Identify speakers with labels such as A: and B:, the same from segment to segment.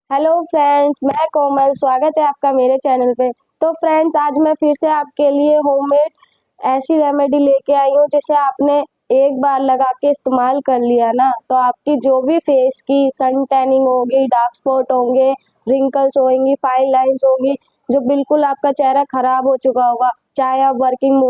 A: Hello friends, मैं कोमल। स्वागत है आपका मेरे चैनल पे। तो फ्रेंड्स, आज मैं फिर से आपके लिए होममेड ऐसी रेमेडी लेके आई हूँ जिसे आपने एक बार लगा के इस्तेमाल कर लिया ना, तो आपकी जो भी फेस की सन टैनिंग होगी, डार्क स्पॉट होंगे, रिंकल्स होंगी, फाइन लाइंस होंगी, जो बिल्कुल आपका चेहरा खराब हो चुका होगा, चाहे आप वर्किंग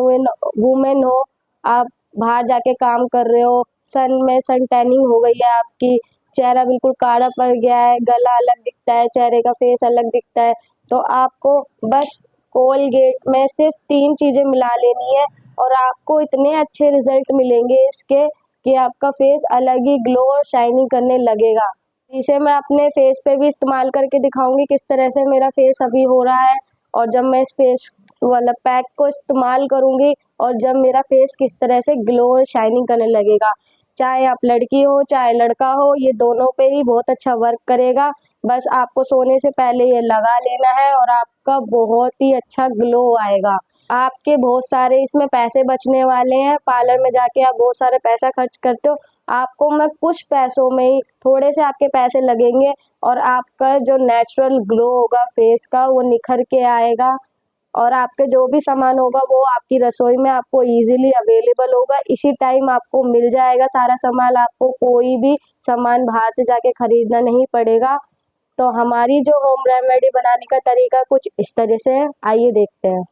A: वुमेन हो, आप बाहर जाके काम कर रहे हो, सन टैनिंग हो गई है आपकी, चेहरा बिल्कुल काला पड़ गया है, गला अलग दिखता है, चेहरे का फेस अलग दिखता है, तो आपको बस कोलगेट में सिर्फ 3 चीज़ें मिला लेनी है और आपको इतने अच्छे रिजल्ट मिलेंगे इसके कि आपका फेस अलग ही ग्लो और शाइनिंग करने लगेगा। इसे मैं अपने फेस पे भी इस्तेमाल करके दिखाऊंगी किस तरह से मेरा फेस अभी हो रहा है, और जब मैं इस फेस वाला पैक को इस्तेमाल करूंगी और जब मेरा फेस किस तरह से ग्लो और शाइनिंग करने लगेगा। चाहे आप लड़की हो चाहे लड़का हो, ये दोनों पे ही बहुत अच्छा वर्क करेगा। बस आपको सोने से पहले ये लगा लेना है और आपका बहुत ही अच्छा ग्लो आएगा। आपके बहुत सारे इसमें पैसे बचने वाले हैं। पार्लर में जाके आप बहुत सारे पैसा खर्च करते हो, आपको मैं कुछ पैसों में ही, थोड़े से आपके पैसे लगेंगे और आपका जो नेचुरल ग्लो होगा फेस का वो निखर के आएगा, और आपके जो भी सामान होगा वो आपकी रसोई में आपको इजीली अवेलेबल होगा। इसी टाइम आपको मिल जाएगा सारा सामान, आपको कोई भी सामान बाहर से जाके खरीदना नहीं पड़ेगा। तो हमारी जो होम रेमेडी बनाने का तरीका कुछ इस तरह से है, आइए देखते हैं।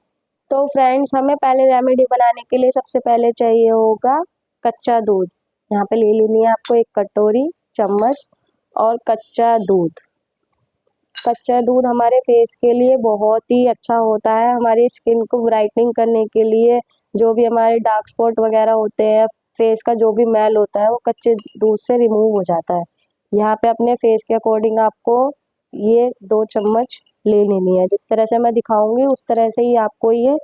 A: तो फ्रेंड्स, हमें पहले रेमेडी बनाने के लिए सबसे पहले चाहिए होगा कच्चा दूध। यहाँ पे ले लेनी है आपको 1 कटोरी चम्मच और कच्चा दूध। कच्चा दूध हमारे फेस के लिए बहुत ही अच्छा होता है, हमारी स्किन को ब्राइटनिंग करने के लिए। जो भी हमारे डार्क स्पॉट वगैरह होते हैं, फेस का जो भी मैल होता है वो कच्चे दूध से रिमूव हो जाता है। यहाँ पे अपने फेस के अकॉर्डिंग आपको ये 2 चम्मच ले लेनी है। जिस तरह से मैं दिखाऊंगी उस तरह से ही आपको ये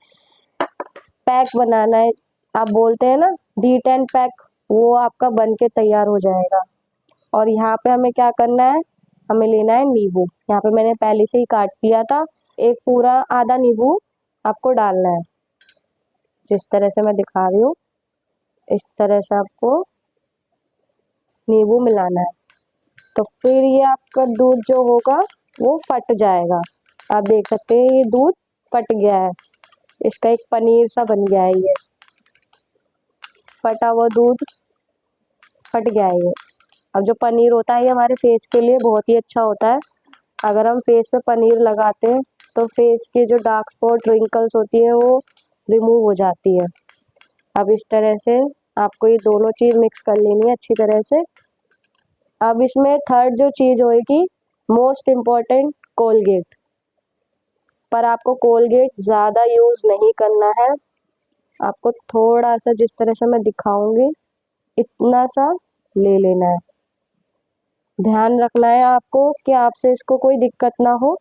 A: पैक बनाना है। आप बोलते हैं ना D10 पैक, वो आपका बन के तैयार हो जाएगा। और यहाँ पे हमें क्या करना है, हमें लेना है नींबू। यहाँ पे मैंने पहले से ही काट लिया था। एक पूरा आधा नींबू आपको डालना है। जिस तरह से मैं दिखा रही हूँ इस तरह से आपको नींबू मिलाना है। तो फिर ये आपका दूध जो होगा वो फट जाएगा। आप देख सकते हैं ये दूध फट गया है, इसका एक पनीर सा बन गया है। ये फटा हुआ दूध फट गया है ये। अब जो पनीर होता है ये हमारे फेस के लिए बहुत ही अच्छा होता है। अगर हम फेस पे पनीर लगाते हैं तो फेस के जो डार्क स्पॉट रिंकल्स होती है वो रिमूव हो जाती है। अब इस तरह से आपको ये दोनों चीज़ मिक्स कर लेनी है अच्छी तरह से। अब इसमें थर्ड जो चीज़ होगी, मोस्ट इम्पॉर्टेंट, कोलगेट। पर आपको कोलगेट ज़्यादा यूज़ नहीं करना है, आपको थोड़ा सा जिस तरह से मैं दिखाऊंगी इतना सा ले लेना है। ध्यान रखना है आपको कि आपसे इसको कोई दिक्कत ना हो,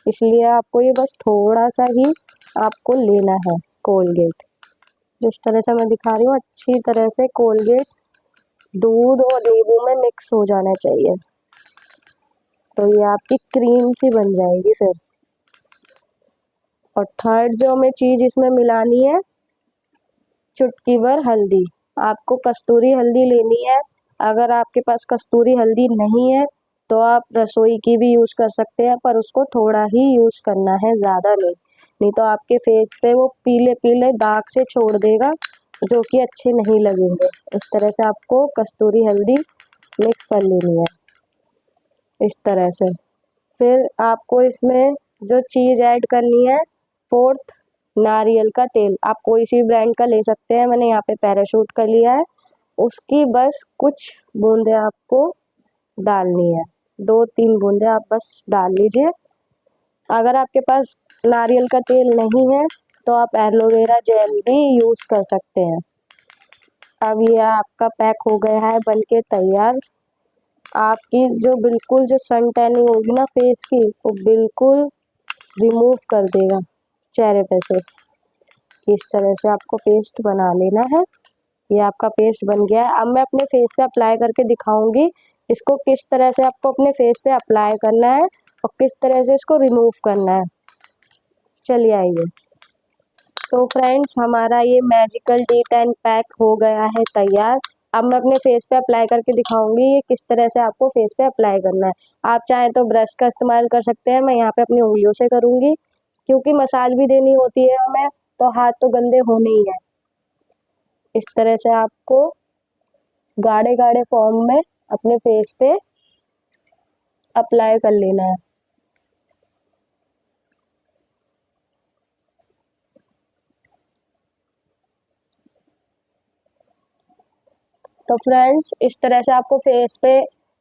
A: इसलिए आपको ये बस थोड़ा सा ही आपको लेना है कोलगेट। जिस तरह से मैं दिखा रही हूँ अच्छी तरह से कोलगेट दूध और नींबू में मिक्स हो जाना चाहिए, तो ये आपकी क्रीम सी बन जाएगी फिर। और थर्ड जो हमें चीज़ इसमें मिलानी है, चुटकी भर हल्दी। आपको कस्तूरी हल्दी लेनी है। अगर आपके पास कस्तूरी हल्दी नहीं है तो आप रसोई की भी यूज़ कर सकते हैं, पर उसको थोड़ा ही यूज़ करना है, ज़्यादा नहीं। नहीं तो आपके फेस पे वो पीले पीले दाग से छोड़ देगा जो कि अच्छे नहीं लगेंगे। इस तरह से आपको कस्तूरी हल्दी मिक्स कर लेनी है इस तरह से। फिर आपको इसमें जो चीज़ ऐड करनी है, फोर्थ, नारियल का तेल। आप कोई सी ब्रांड का ले सकते हैं, मैंने यहाँ पे पैराशूट का लिया है। उसकी बस कुछ बूंदे आपको डालनी है, 2-3 बूंदे आप बस डाल लीजिए। अगर आपके पास नारियल का तेल नहीं है तो आप एलोवेरा जेल भी यूज़ कर सकते हैं। अब ये आपका पैक हो गया है बन के तैयार। आपकी जो बिल्कुल जो सन टैनिंग होगी ना फेस की, वो बिल्कुल रिमूव कर देगा चेहरे पे से। इस तरह से आपको पेस्ट बना लेना है। ये आपका पेस्ट बन गया है। अब मैं अपने फेस पे अप्लाई करके दिखाऊंगी इसको किस तरह से आपको अपने फेस पे अप्लाई करना है और किस तरह से इसको रिमूव करना है। चलिए आइए। तो फ्रेंड्स, हमारा ये मैजिकल D10 पैक हो गया है तैयार। अब मैं अपने फेस पे अप्लाई करके दिखाऊंगी ये किस तरह से आपको फेस पे अप्लाई करना है। आप चाहें तो ब्रश का इस्तेमाल कर सकते हैं, मैं यहाँ पे अपनी उंगलियों से करूंगी क्योंकि मसाज भी देनी होती है हमें, तो हाथ तो गंदे होने ही है। इस तरह से आपको गाढ़े गाढ़े फॉर्म में अपने फेस पे अप्लाई कर लेना है। तो फ्रेंड्स इस तरह से आपको फेस पे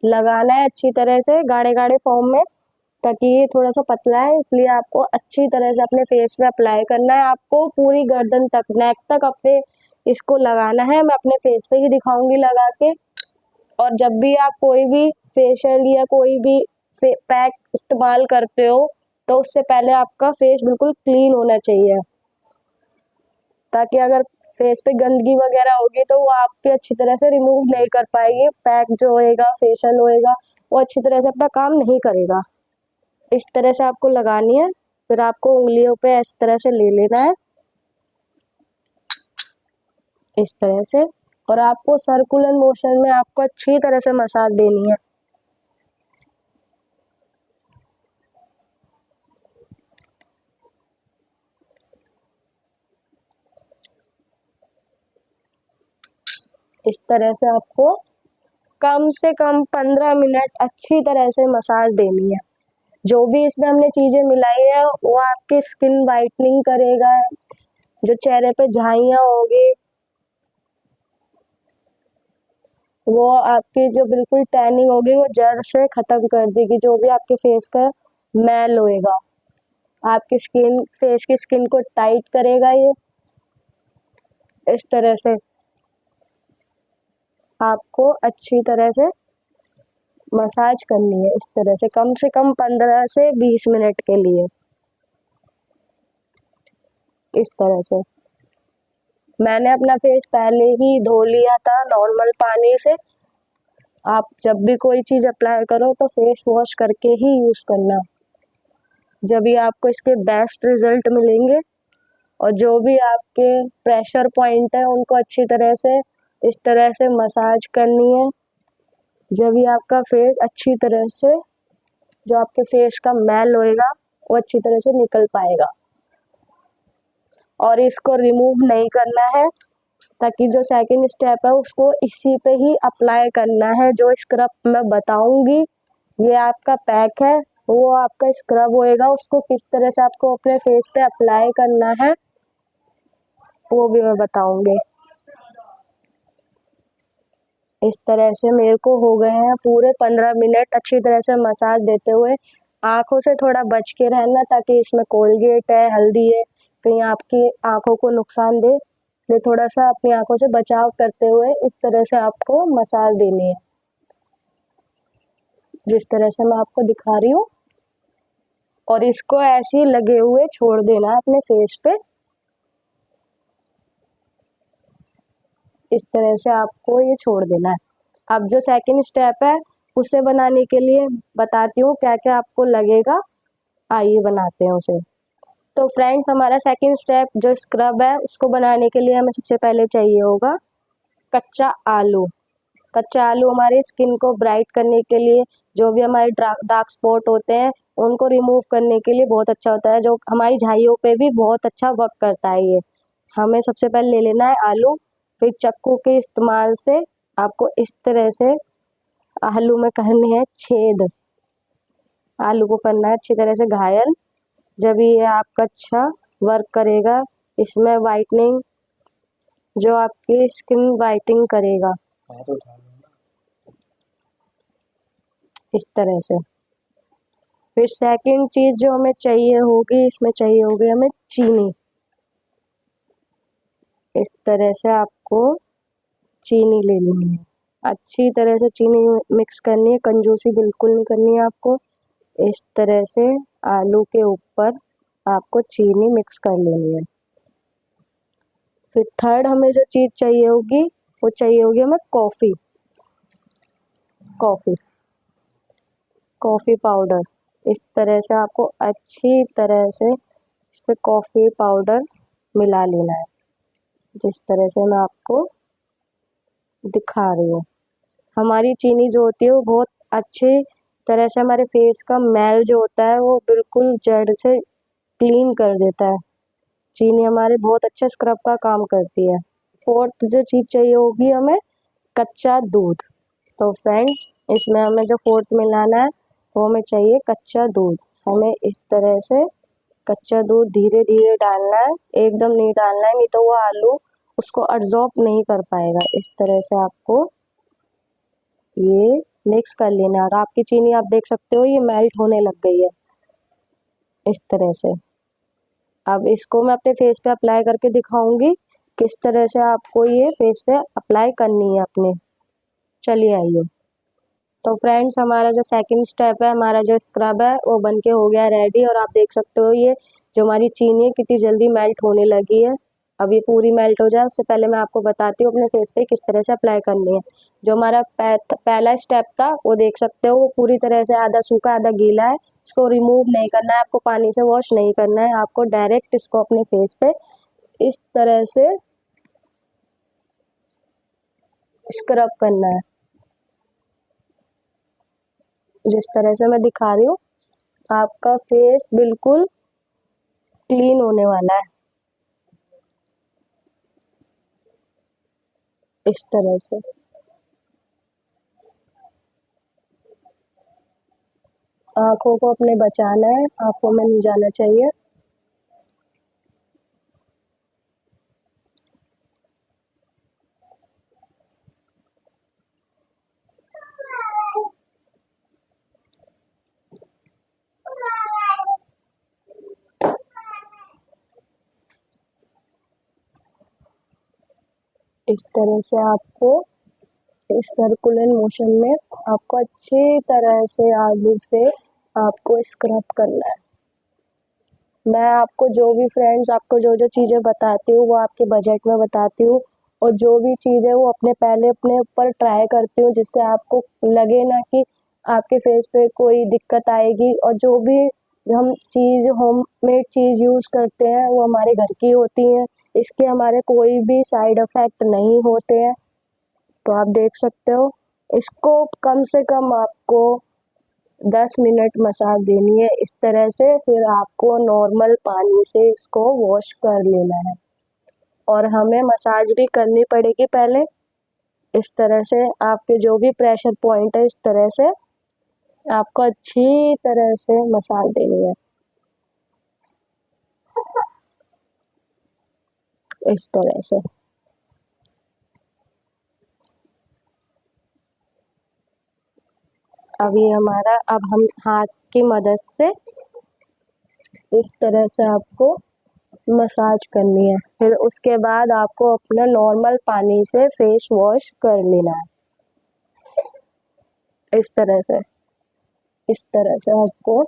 A: लगाना है अच्छी तरह से गाढ़े गाढ़े फॉर्म में, ताकि ये थोड़ा सा पतला है इसलिए आपको अच्छी तरह से अपने फेस पे अप्लाई करना है। आपको पूरी गर्दन तक, नेक तक अपने इसको लगाना है। मैं अपने फेस पे ही दिखाऊंगी लगा के। और जब भी आप कोई भी फेशियल या कोई भी पैक इस्तेमाल करते हो तो उससे पहले आपका फेस बिल्कुल क्लीन होना चाहिए, ताकि अगर फेस पे गंदगी वगैरह होगी तो वो आपके अच्छी तरह से रिमूव नहीं कर पाएगी। पैक जो होएगा, फेशियल होएगा, वो अच्छी तरह से अपना काम नहीं करेगा। इस तरह से आपको लगानी है, फिर आपको उंगलियों पे इस तरह से ले लेना है, इस तरह से। और आपको सर्कुलर मोशन में आपको अच्छी तरह से मसाज देनी है। इस तरह से आपको कम से कम 15 मिनट अच्छी तरह से मसाज देनी है। जो भी इसमें हमने चीजें मिलाई है वो आपकी स्किन वाइटनिंग करेगा, जो चेहरे पे झाइयाँ होगी वो आपकी जो बिल्कुल टैनिंग होगी वो जड़ से खत्म कर देगी। जो भी आपके फेस का मैल होएगा, आपकी स्किन, फेस की स्किन को टाइट करेगा ये। इस तरह से आपको अच्छी तरह से मसाज करनी है, इस तरह से कम 15 से 20 मिनट के लिए। इस तरह से मैंने अपना फेस पहले ही धो लिया था नॉर्मल पानी से। आप जब भी कोई चीज़ अप्लाई करो तो फेस वॉश करके ही यूज़ करना, जब भी आपको इसके बेस्ट रिजल्ट मिलेंगे। और जो भी आपके प्रेशर पॉइंट है उनको अच्छी तरह से इस तरह से मसाज करनी है, जब भी आपका फेस अच्छी तरह से, जो आपके फेस का मैल होएगा वो अच्छी तरह से निकल पाएगा। और इसको रिमूव नहीं करना है, ताकि जो सेकंड स्टेप है उसको इसी पे ही अप्लाई करना है। जो स्क्रब मैं बताऊंगी, ये आपका पैक है, वो आपका स्क्रब होएगा, उसको किस तरह से आपको अपने फेस पे अप्लाई करना है वो भी मैं बताऊंगी। इस तरह से मेरे को हो गए हैं पूरे 15 मिनट अच्छी तरह से मसाज देते हुए। आंखों से थोड़ा बच के रहना, ताकि इसमें कोलगेट है, हल्दी है, कहीं आपकी आंखों को नुकसान दे, इसलिए थोड़ा सा अपनी आंखों से बचाव करते हुए इस तरह से आपको मसाज देनी है, जिस तरह से मैं आपको दिखा रही हूँ। और इसको ऐसे ही लगे हुए छोड़ देना है अपने फेस पे। इस तरह से आपको ये छोड़ देना है। अब जो सेकंड स्टेप है उसे बनाने के लिए बताती हूँ क्या क्या आपको लगेगा। आइए बनाते हैं उसे। तो फ्रेंड्स हमारा सेकंड स्टेप जो स्क्रब है उसको बनाने के लिए हमें सबसे पहले चाहिए होगा कच्चा आलू। कच्चा आलू हमारे स्किन को ब्राइट करने के लिए, जो भी हमारे डार्क स्पॉट होते हैं उनको रिमूव करने के लिए बहुत अच्छा होता है। जो हमारी झाइयों पे भी बहुत अच्छा वर्क करता है ये। हमें सबसे पहले ले लेना है आलू, फिर चाकू के इस्तेमाल से आपको इस तरह से आलू में करने हैं छेद। आलू को करना है अच्छी तरह से घायल, जब ये आपका अच्छा वर्क करेगा। इसमें वाइटनिंग, जो आपकी स्किन वाइटनिंग करेगा इस तरह से। फिर सेकंड चीज जो हमें चाहिए होगी, इसमें चाहिए होगी हमें चीनी। इस तरह से आपको चीनी ले लेनी है, अच्छी तरह से चीनी मिक्स करनी है, कंजूसी बिल्कुल नहीं करनी है आपको। इस तरह से आलू के ऊपर आपको चीनी मिक्स कर लेनी है। फिर थर्ड हमें जो चीज़ चाहिए होगी वो चाहिए होगी हमें कॉफ़ी। Coffee coffee powder. इस तरह से आपको अच्छी तरह से इस पर कॉफ़ी पाउडर मिला लेना है, जिस तरह से मैं आपको दिखा रही हूँ। हमारी चीनी जो होती है वो बहुत अच्छी तरह से हमारे फेस का मैल जो होता है वो बिल्कुल जड़ से क्लीन कर देता है। चीनी हमारे बहुत अच्छा स्क्रब का काम करती है। फोर्थ जो चीज़ चाहिए होगी हमें, कच्चा दूध। तो फ्रेंड्स, इसमें हमें जो फोर्थ मिलाना है वो हमें चाहिए कच्चा दूध। हमें इस तरह से कच्चा दूध धीरे धीरे डालना है, एकदम नहीं डालना है, नहीं तो वो आलू उसको अब्जॉर्ब नहीं कर पाएगा। इस तरह से आपको ये मिक्स कर लेना है और आपकी चीनी आप देख सकते हो ये मेल्ट होने लग गई है इस तरह से। अब इसको मैं अपने फेस पे अप्लाई करके दिखाऊंगी किस तरह से आपको ये फेस पे अप्लाई करनी है अपने। चलिए आइए। तो फ्रेंड्स, हमारा जो सेकंड स्टेप है, हमारा जो स्क्रब है वो बनके हो गया रेडी और आप देख सकते हो ये जो हमारी चीनी है कितनी जल्दी मेल्ट होने लगी है। अब ये पूरी मेल्ट हो जाए उससे पहले मैं आपको बताती हूँ अपने फेस पे किस तरह से अप्लाई करनी है। जो हमारा पहला स्टेप था वो देख सकते हो वो पूरी तरह से आधा सूखा आधा गीला है। इसको रिमूव नहीं करना है, आपको पानी से वॉश नहीं करना है, आपको डायरेक्ट इसको अपने फेस पे इस तरह से स्क्रब करना है जिस तरह से मैं दिखा रही हूँ। आपका फेस बिल्कुल क्लीन होने वाला है इस तरह से। आंखों को अपने बचाना है, आंखों में नहीं जाना चाहिए। इस तरह से आपको इस सर्कुलर मोशन में आपको अच्छी तरह से आलू से आपको स्क्रब करना है। मैं आपको जो भी फ्रेंड्स आपको जो जो चीज़ें बताती हूँ वो आपके बजट में बताती हूँ और जो भी चीज़ है वो पहले अपने ऊपर ट्राई करती हूँ जिससे आपको लगे ना कि आपके फेस पे कोई दिक्कत आएगी। और जो भी हम चीज़ होममेड चीज़ यूज़ करते हैं वो हमारे घर की होती हैं, इसके हमारे कोई भी साइड इफ़ेक्ट नहीं होते हैं। तो आप देख सकते हो इसको कम से कम आपको 10 मिनट मसाज देनी है इस तरह से। फिर आपको नॉर्मल पानी से इसको वॉश कर लेना है और हमें मसाज भी करनी पड़ेगी पहले। इस तरह से आपके जो भी प्रेशर पॉइंट है इस तरह से आपको अच्छी तरह से मसाज देनी है इस तरह से। अब ये हमारा, अब हम हाथ की मदद से इस तरह से आपको मसाज करनी है। फिर उसके बाद आपको अपना नॉर्मल पानी से फेस वॉश कर लेना है इस तरह से आपको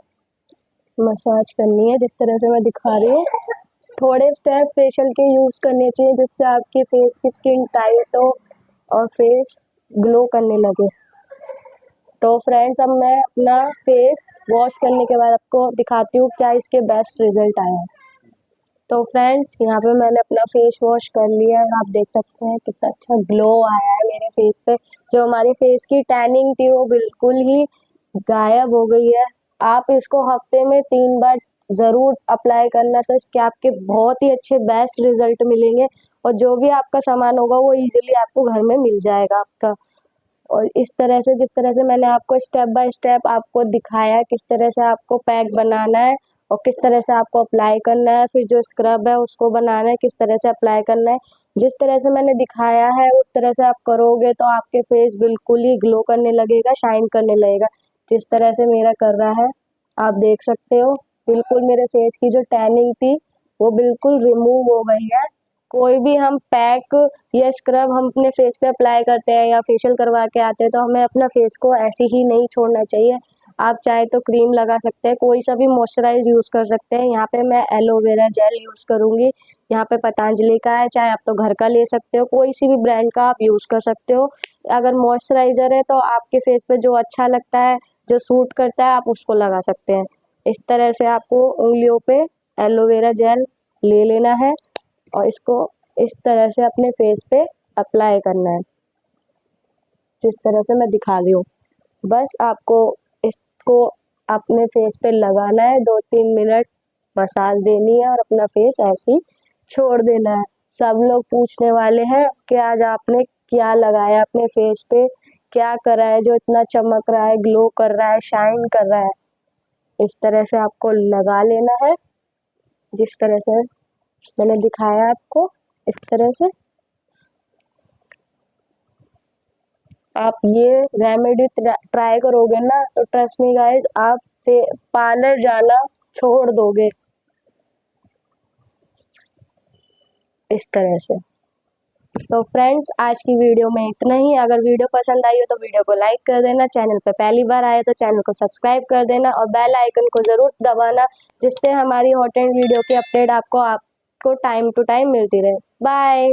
A: मसाज करनी है जिस तरह से मैं दिखा रही हूँ। थोड़े स्टेप फेशियल के यूज़ करने चाहिए जिससे आपकी फेस की स्किन टाइट हो और फेस ग्लो करने लगे। तो फ्रेंड्स, अब मैं अपना फेस वॉश करने के बाद आपको दिखाती हूँ क्या इसके बेस्ट रिजल्ट आए हैं। तो फ्रेंड्स, यहाँ पे मैंने अपना फेस वॉश कर लिया है। आप देख सकते हैं कितना अच्छा ग्लो आया है मेरे फेस पे। जो हमारे फेस की टैनिंग थी वो बिल्कुल ही गायब हो गई है। आप इसको हफ्ते में 3 बार ज़रूर अप्लाई करना, तो इसके आपके बहुत ही अच्छे बेस्ट रिजल्ट मिलेंगे और जो भी आपका सामान होगा वो इजीली आपको घर में मिल जाएगा आपका। और इस तरह से जिस तरह से मैंने आपको स्टेप बाय स्टेप आपको दिखाया किस तरह से आपको पैक बनाना है और किस तरह से आपको अप्लाई करना है, फिर जो स्क्रब है उसको बनाना है किस तरह से अप्लाई करना है, जिस तरह से मैंने दिखाया है उस तरह से आप करोगे तो आपके फेस बिल्कुल ही ग्लो करने लगेगा, शाइन करने लगेगा जिस तरह से मेरा कर रहा है। आप देख सकते हो बिल्कुल मेरे फेस की जो टैनिंग थी वो बिल्कुल रिमूव हो गई है। कोई भी हम पैक या स्क्रब हम अपने फेस पे अप्लाई करते हैं या फेशियल करवा के आते हैं तो हमें अपना फेस को ऐसे ही नहीं छोड़ना चाहिए। आप चाहे तो क्रीम लगा सकते हैं, कोई सा भी मॉइस्चराइज यूज़ कर सकते हैं। यहाँ पे मैं एलोवेरा जेल यूज़ करूँगी। यहाँ पे पतंजलि का है, चाहे आप तो घर का ले सकते हो, कोई सी भी ब्रांड का आप यूज़ कर सकते हो। अगर मॉइस्चराइज़र है तो आपके फेस पे जो अच्छा लगता है, जो सूट करता है, आप उसको लगा सकते हैं। इस तरह से आपको उंगलियों पे एलोवेरा जेल ले लेना है और इसको इस तरह से अपने फेस पे अप्लाई करना है। जिस तरह से मैं दिखा रही हूँ। बस आपको इसको अपने फेस पे लगाना है, 2-3 मिनट मसाज देनी है और अपना फेस ऐसे ही छोड़ देना है। सब लोग पूछने वाले हैं कि आज आपने क्या लगाया अपने फेस पे, क्या करा है जो इतना चमक रहा है, ग्लो कर रहा है, शाइन कर रहा है। इस तरह से आपको लगा लेना है, जिस तरह से मैंने दिखाया आपको, इस तरह से आप ये रेमेडी ट्राई करोगे ना तो ट्रस्ट मी गाइस, आप पार्लर जाना छोड़ दोगे इस तरह से। तो फ्रेंड्स, आज की वीडियो में इतना ही। अगर वीडियो पसंद आई हो तो वीडियो को लाइक कर देना, चैनल पर पहली बार आए तो चैनल को सब्सक्राइब कर देना और बेल आइकन को ज़रूर दबाना, जिससे हमारी हॉट एंड वीडियो की अपडेट आपको टाइम टू टाइम मिलती रहे। बाय।